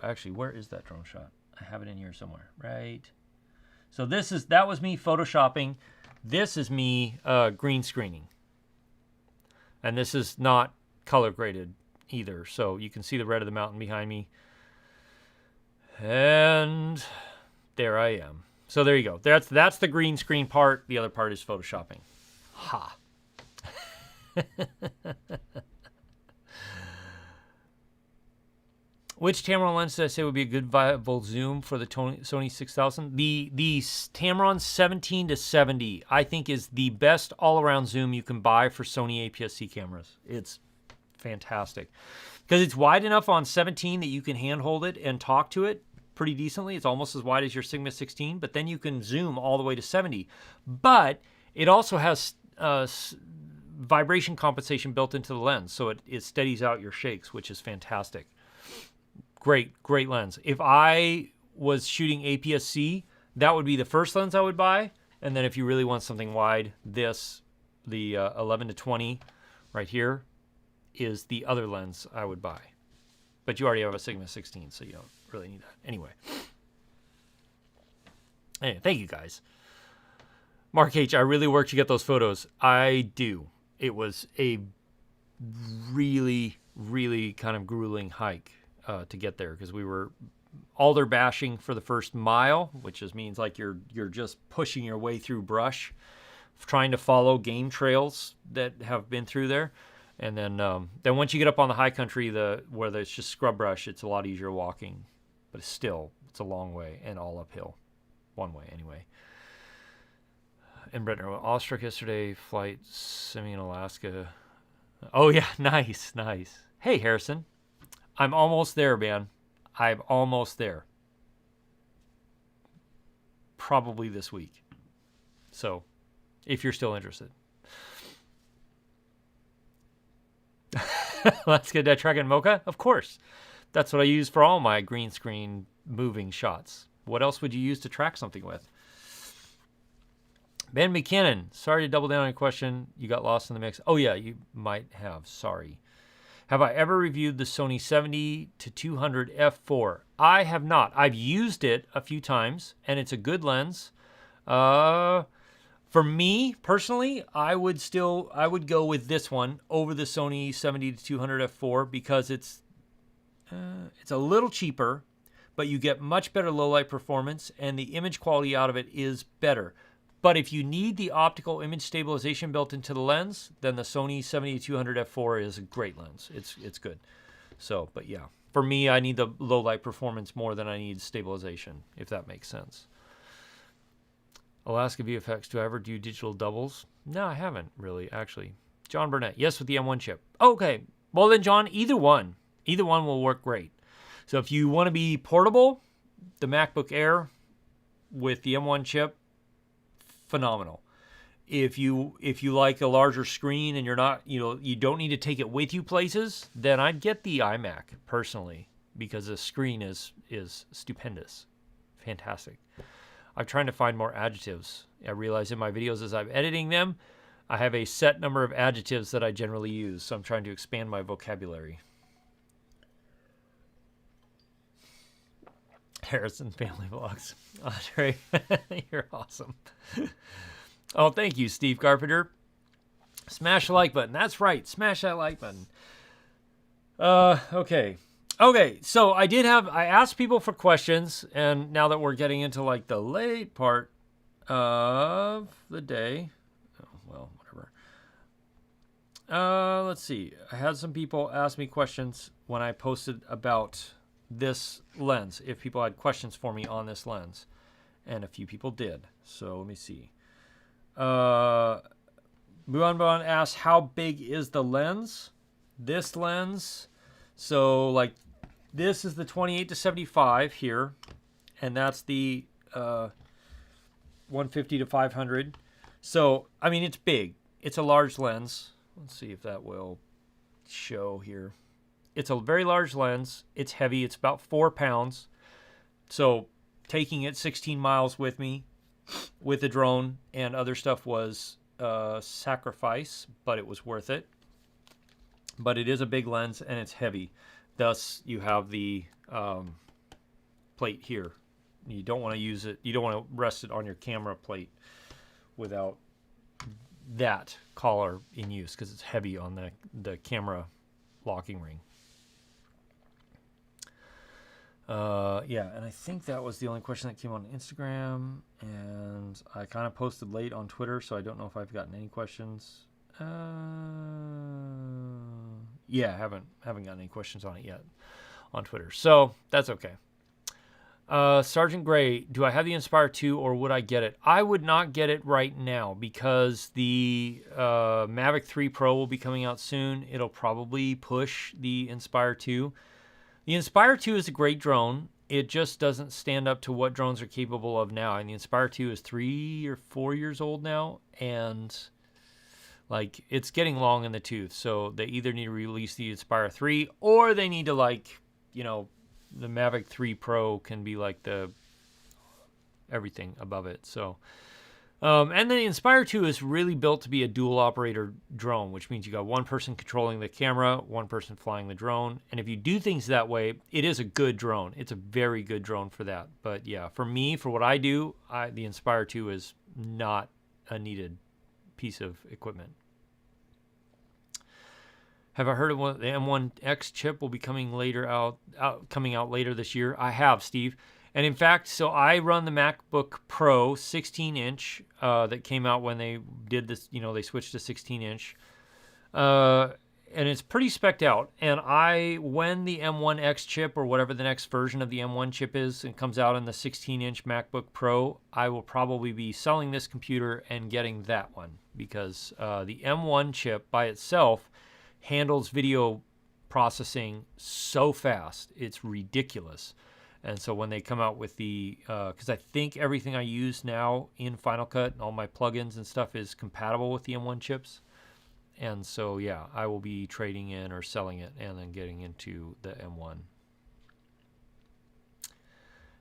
actually, where is that drone shot? I have it in here somewhere, right? So that was me photoshopping. This is me green screening. And this is not color graded either. So you can see the red of the mountain behind me. And there I am. So there you go. That's the green screen part. The other part is photoshopping. Ha. Which Tamron lens did I say would be a good viable zoom for the Sony 6000? The Tamron 17 to 70, I think, is the best all-around zoom you can buy for Sony APS-C cameras. It's fantastic. Because it's wide enough on 17 that you can handhold it and talk to it pretty decently. It's almost as wide as your Sigma 16, but then you can zoom all the way to 70. But it also has vibration compensation built into the lens, so it steadies out your shakes, which is fantastic. Great lens. If I was shooting APS-C, that would be the first lens I would buy. And then if you really want something wide, the 11 to 20 right here is the other lens I would buy. But you already have a Sigma 16, so you don't really need that. Anyway, thank you guys. Mark H., I really worked to get those photos. I do. It was a really kind of grueling hike to get there, because we were alder bashing for the first mile, which just means like you're just pushing your way through brush, trying to follow game trails that have been through there. And then once you get up on the high country, where it's just scrub brush, it's a lot easier walking. But it's a long way and all uphill. One way, anyway. And Bretton, awestruck yesterday, flight semi in Alaska. Oh, yeah, nice. Hey, Harrison. I'm almost there, man. I'm almost there. Probably this week. So, if you're still interested. Let's get that track in Mocha. Of course. That's what I use for all my green screen moving shots. What else would you use to track something with? Ben McKinnon, sorry to double down on your question. You got lost in the mix. Oh, yeah, you might have. Sorry. Have I ever reviewed the Sony 70 to 200 f4? I have not. I've used it a few times, and it's a good lens. For me, personally, I would go with this one over the Sony 70 to 200 f4 because it's a little cheaper, but you get much better low light performance, and the image quality out of it is better. But if you need the optical image stabilization built into the lens, then the Sony 70 to 200 f4 is a great lens. It's good. So, but yeah, for me, I need the low light performance more than I need stabilization, if that makes sense. Alaska VFX, do I ever do digital doubles? No, I haven't really, actually. John Burnett, yes, with the M1 chip. Okay, well then, John, either one will work great. So if you want to be portable, the MacBook Air with the M1 chip, phenomenal. If you like a larger screen and you're not, you don't need to take it with you places, then I'd get the iMac personally, because the screen is stupendous, fantastic. I'm trying to find more adjectives. I realize in my videos as I'm editing them, I have a set number of adjectives that I generally use, so I'm trying to expand my vocabulary. Harrison Family Vlogs. Andre, you're awesome. Oh, thank you, Steve Carpenter. Smash the like button. That's right. Smash that like button. Okay, so I asked people for questions, and now that we're getting into like the late part of the day, whatever. Let's see. I had some people ask me questions when I posted about this lens, if people had questions for me on this lens, and a few people did. So let me see. Muanban asks, how big is the lens? This lens, so like this is the 28 to 75 here, and that's the 150 to 500. So I mean, it's big. It's a large lens. Let's see if that will show here. It's a very large lens. It's heavy. It's about 4 pounds. So taking it 16 miles with me with the drone and other stuff was a sacrifice, but it was worth it. But it is a big lens and it's heavy. Thus, you have the plate here. You don't want to use it. You don't want to rest it on your camera plate without that collar in use, because it's heavy on the camera locking ring. Yeah, and I think that was the only question that came on Instagram, and I kind of posted late on Twitter, so I don't know if I've gotten any questions. Yeah, haven't gotten any questions on it yet on Twitter, so that's okay. Sergeant Gray, do I have the Inspire 2 or would I get it? I would not get it right now because the Mavic 3 Pro will be coming out soon. It'll probably push the Inspire 2. The Inspire 2 is a great drone. It just doesn't stand up to what drones are capable of now. And the Inspire 2 is 3 or 4 years old now, and like it's getting long in the tooth. So they either need to release the Inspire 3 or they need to, like, you know, the Mavic 3 Pro can be like the everything above it. So, and the Inspire 2 is really built to be a dual operator drone, which means you got one person controlling the camera, one person flying the drone. And if you do things that way, it is a good drone. It's a very good drone for that. But yeah, for me, for what I do, the Inspire 2 is not a needed piece of equipment. Have I heard of the M1X chip will be coming out later this year? I have, Steve. And in fact, so I run the MacBook Pro 16-inch that came out when they did this, you know, they switched to 16-inch. And it's pretty specced out. And when the M1X chip or whatever the next version of the M1 chip is and comes out in the 16-inch MacBook Pro, I will probably be selling this computer and getting that one because the M1 chip by itself handles video processing so fast. It's ridiculous. And so when they come out with the, because I think everything I use now in Final Cut and all my plugins and stuff is compatible with the M1 chips. And so, yeah, I will be trading in or selling it and then getting into the M1.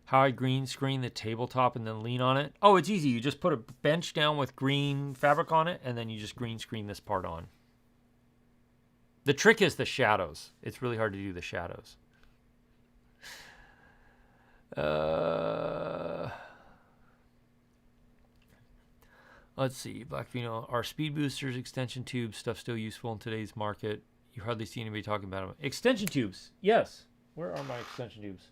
How I green screen the tabletop and then lean on it? Oh, it's easy. You just put a bench down with green fabric on it and then you just green screen this part on. The trick is the shadows. It's really hard to do the shadows. Let's see. Black Vino. Are speed boosters, extension tubes, stuff still useful in today's market? You hardly see anybody talking about them. Extension tubes. Yes. Where are my extension tubes?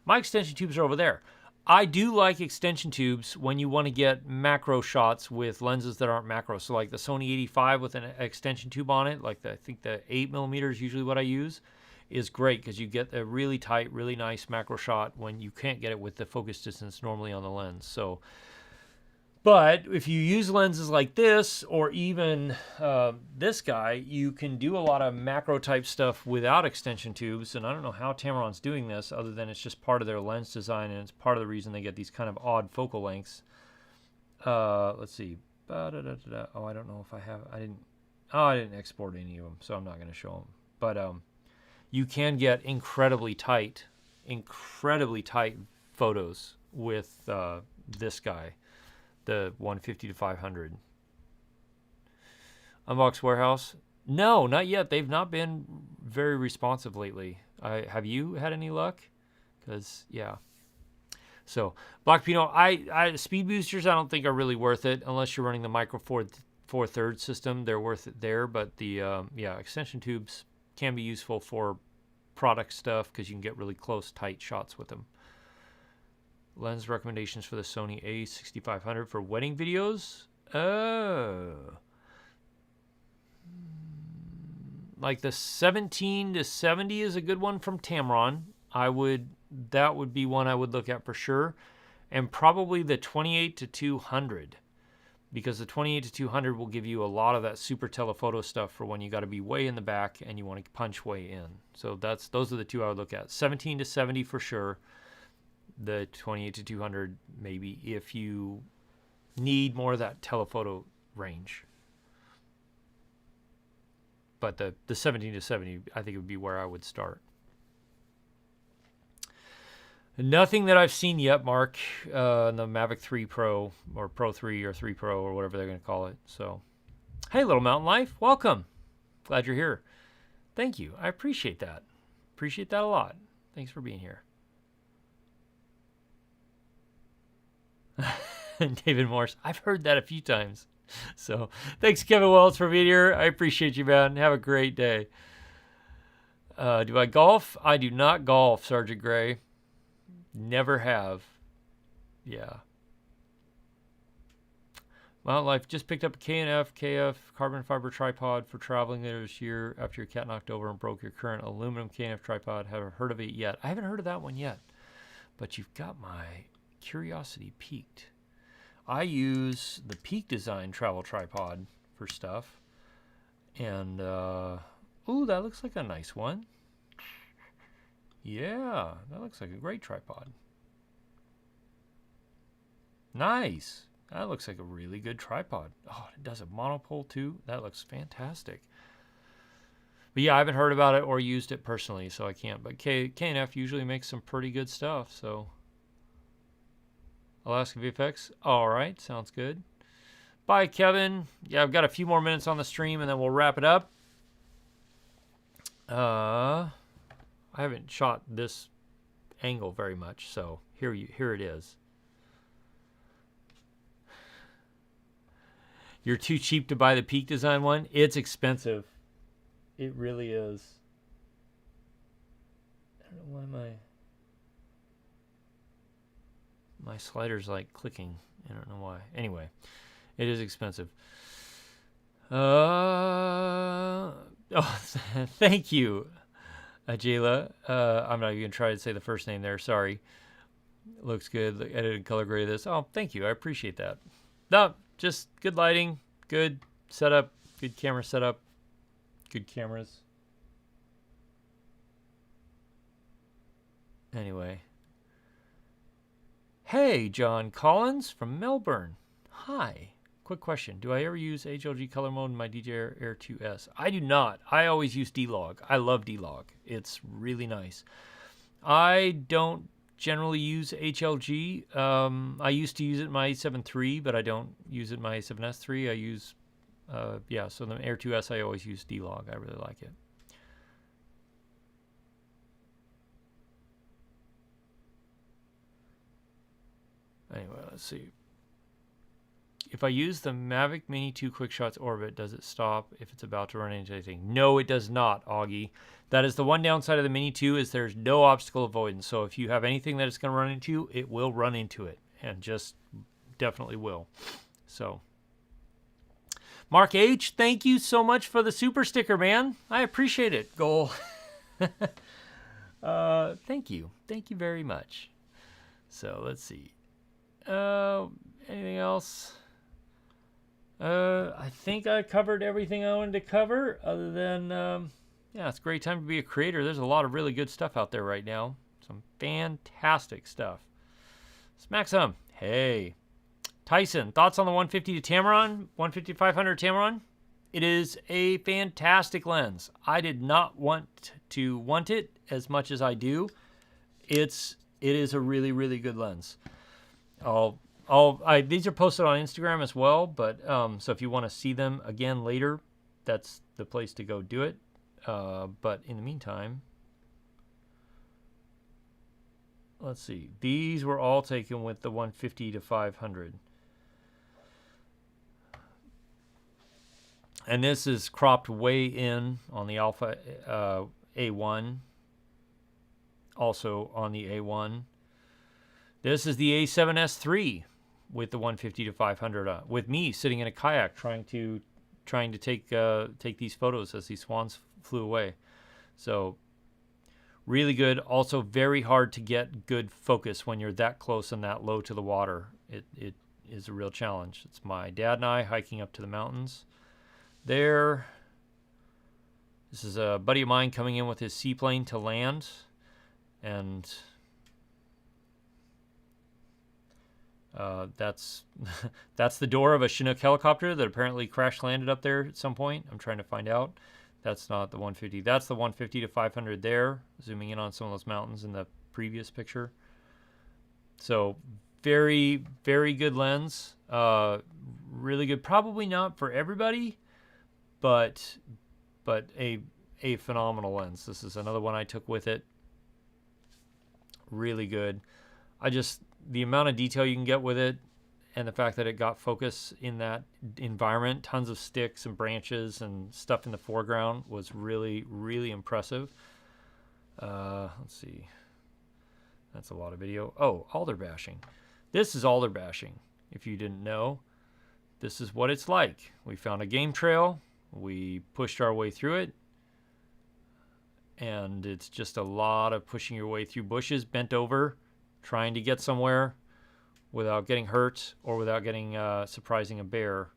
My extension tubes are over there. I do like extension tubes when you want to get macro shots with lenses that aren't macro. So like the Sony 85 with an extension tube on it, like I think the 8mm is usually what I use, is great because you get a really tight, really nice macro shot when you can't get it with the focus distance normally on the lens. So, but if you use lenses like this or even this guy, you can do a lot of macro type stuff without extension tubes. And I don't know how Tamron's doing this other than it's just part of their lens design and it's part of the reason they get these kind of odd focal lengths. Let's see. Oh, I don't know if I have. I didn't export any of them, so I'm not going to show them. But you can get incredibly tight photos with this guy. The 150 to 500. Unbox Warehouse? No, not yet. They've not been very responsive lately. Have you had any luck? Because, yeah. So, Black Pino, speed boosters I don't think are really worth it unless you're running the Micro Four Thirds system. They're worth it there, but the extension tubes can be useful for product stuff because you can get really close, tight shots with them. Lens recommendations for the Sony A6500 for wedding videos? Oh. Like the 17 to 70 is a good one from Tamron. That would be one I would look at for sure. And probably the 28 to 200. Because the 28 to 200 will give you a lot of that super telephoto stuff for when you got to be way in the back and you want to punch way in. So those are the two I would look at. 17 to 70 for sure. The 28 to 200 maybe if you need more of that telephoto range. But the 17 to 70 I think would be where I would start. Nothing that I've seen yet, Mark, in the Mavic 3 Pro or Pro 3 or 3 Pro or whatever they're going to call it. So, hey, Little Mountain Life, welcome. Glad you're here. Thank you. I appreciate that. Appreciate that a lot. Thanks for being here. David Morse, I've heard that a few times. So thanks, Kevin Wells, for being here. I appreciate you, man. Have a great day. Do I golf? I do not golf, Sergeant Gray. Never have. Yeah. Wildlife just picked up a K&F KF carbon fiber tripod for traveling later this year after your cat knocked over and broke your current aluminum K&F tripod. Haven't heard of it yet. I haven't heard of that one yet, but you've got my curiosity piqued. I use the Peak Design travel tripod for stuff, and ooh, that looks like a nice one. Yeah, that looks like a great tripod. Nice. That looks like a really good tripod. Oh, it does a monopole too. That looks fantastic. But yeah, I haven't heard about it or used it personally, so I can't. But K&F usually makes some pretty good stuff, so. Alaska VFX. All right, sounds good. Bye, Kevin. Yeah, I've got a few more minutes on the stream, and then we'll wrap it up. I haven't shot this angle very much, so here it is. You're too cheap to buy the Peak Design one. It's expensive. It really is. I don't know why my slider's like clicking. I don't know why. Anyway, it is expensive. Oh, thank you, Ajayla. I'm not even gonna try to say the first name there. Sorry. Looks good. Edited color grade this. Oh, thank you. I appreciate that. No, just good lighting, good setup, good camera setup, good cameras. Anyway. Hey, John Collins from Melbourne. Hi. Quick question. Do I ever use HLG color mode in my DJI Air 2S? I do not. I always use D-Log. I love D-Log. It's really nice. I don't generally use HLG. I used to use it in my A7 III, but I don't use it in my A7S III. I use, so the Air 2S, I always use D-Log. I really like it. Anyway, let's see. If I use the Mavic Mini 2 Quick Shots Orbit, does it stop if it's about to run into anything? No, it does not, Augie. That is the one downside of the Mini 2 is there's no obstacle avoidance. So if you have anything that it's going to run into, it will run into it, and just definitely will. So, Mark H, thank you so much for the super sticker, man. I appreciate it, Goal. Thank you. Thank you very much. So let's see. Anything else? I think I covered everything I wanted to cover, other than, yeah, it's a great time to be a creator. There's a lot of really good stuff out there right now. Some fantastic stuff. Smack some. Hey. Tyson, thoughts on the 150 to Tamron? 150-500 Tamron? It is a fantastic lens. I did not want it as much as I do. It is a really, really good lens. These are posted on Instagram as well, but so if you want to see them again later, that's the place to go do it. But in the meantime, let's see. These were all taken with the 150 to 500. And this is cropped way in on the Alpha A1, also on the A1. This is the A7S3 with the 150 to 500 with me sitting in a kayak trying to take these photos as these swans flew away. So really good. Also very hard to get good focus when you're that close and that low to the water. It is a real challenge. It's my dad and I hiking up to the mountains there. This is a buddy of mine coming in with his seaplane to land, and that's the door of a Chinook helicopter that apparently crash landed up there at some point. I'm trying to find out. That's not the 150. That's the 150 to 500 there, zooming in on some of those mountains in the previous picture. So very, very good lens. Really good. Probably not for everybody, but a phenomenal lens. This is another one I took with it. Really good. The amount of detail you can get with it, and the fact that it got focus in that environment, tons of sticks and branches and stuff in the foreground, was really, really impressive. Let's see. That's a lot of video. Oh, alder bashing. This is alder bashing. If you didn't know, this is what it's like. We found a game trail. We pushed our way through it. And it's just a lot of pushing your way through bushes, bent over, trying to get somewhere without getting hurt or without getting surprising a bear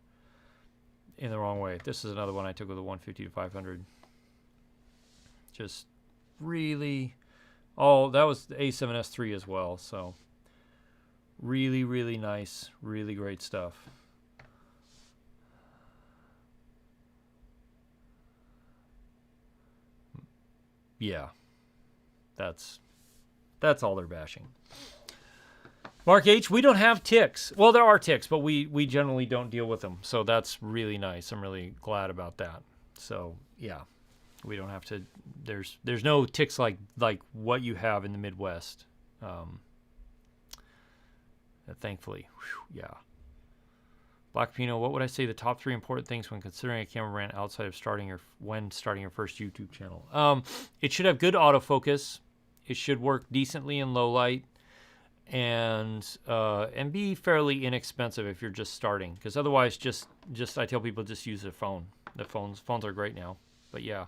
in the wrong way. This is another one I took with a 150 to 500. Just really... Oh, that was the A7III as well, so really, really nice, really great stuff. Yeah, that's all they're bashing. Mark H, we don't have ticks. Well, there are ticks, but we generally don't deal with them, so that's really nice. I'm really glad about that. So yeah. We don't have to. There's no ticks like what you have in the Midwest. Thankfully, whew, yeah. Black Pino, what would I say the top 3 important things when considering a camera brand outside of starting your first YouTube channel? It should have good autofocus. It should work decently in low light, and be fairly inexpensive if you're just starting. Because otherwise, just I tell people just use a phone. The phones are great now. But yeah.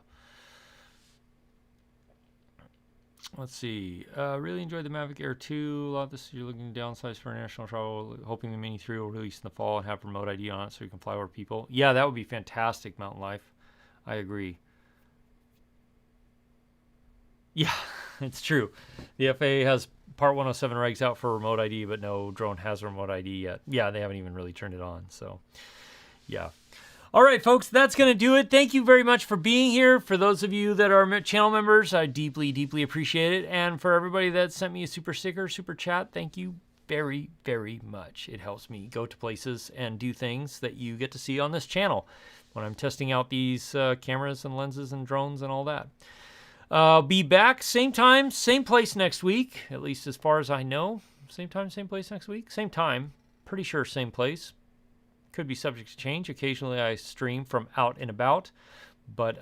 Let's see. Really enjoyed the Mavic Air 2. A lot of this you're looking to downsize for international travel. Hoping the Mini 3 will release in the fall and have remote ID on it so you can fly over people. Yeah, that would be fantastic, Mountain Life. I agree. Yeah, it's true. The FAA has Part 107 regs out for remote ID, but no drone has remote ID yet. Yeah, they haven't even really turned it on. So, yeah. All right, folks, that's going to do it. Thank you very much for being here. For those of you that are channel members, I deeply, deeply appreciate it. And for everybody that sent me a super sticker, super chat, thank you very, very much. It helps me go to places and do things that you get to see on this channel when I'm testing out these cameras and lenses and drones and all that. I'll be back same time, same place next week, at least as far as I know. Same time, same place next week? Same time. Pretty sure same place. Could be subject to change. Occasionally I stream from out and about. But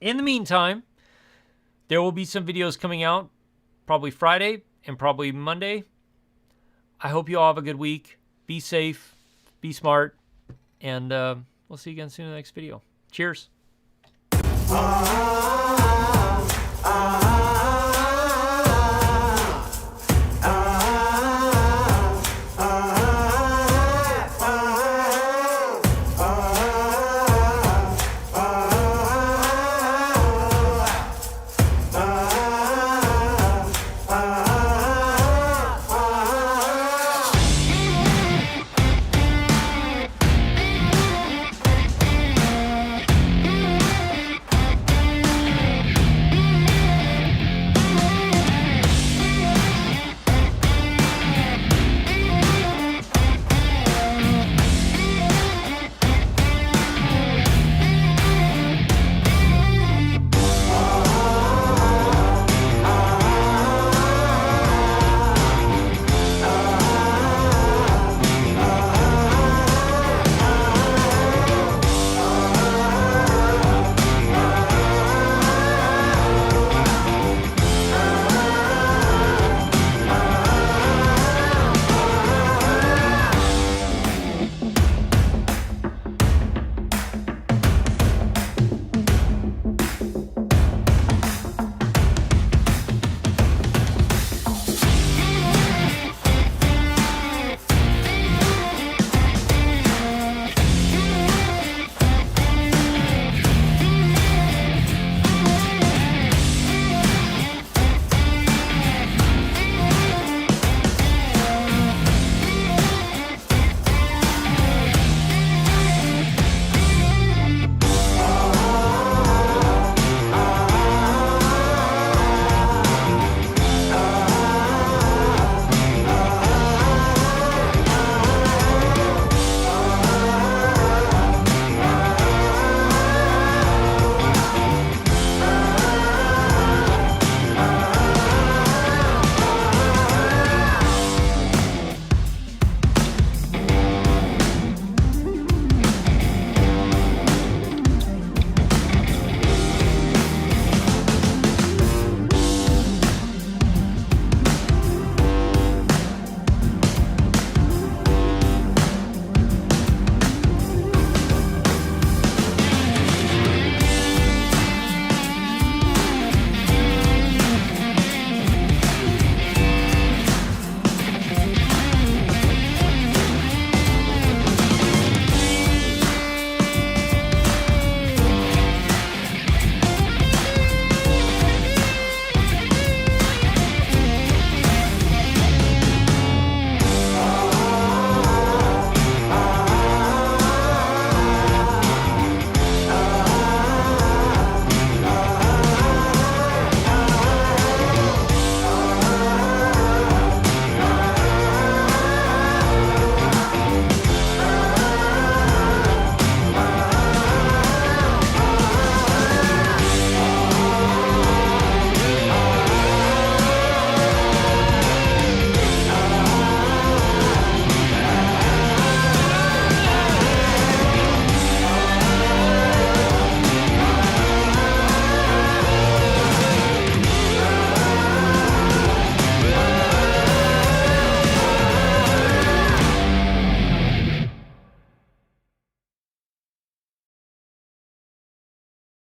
in the meantime, there will be some videos coming out probably Friday and probably Monday. I hope you all have a good week. Be safe. Be smart. And we'll see you again soon in the next video. Cheers.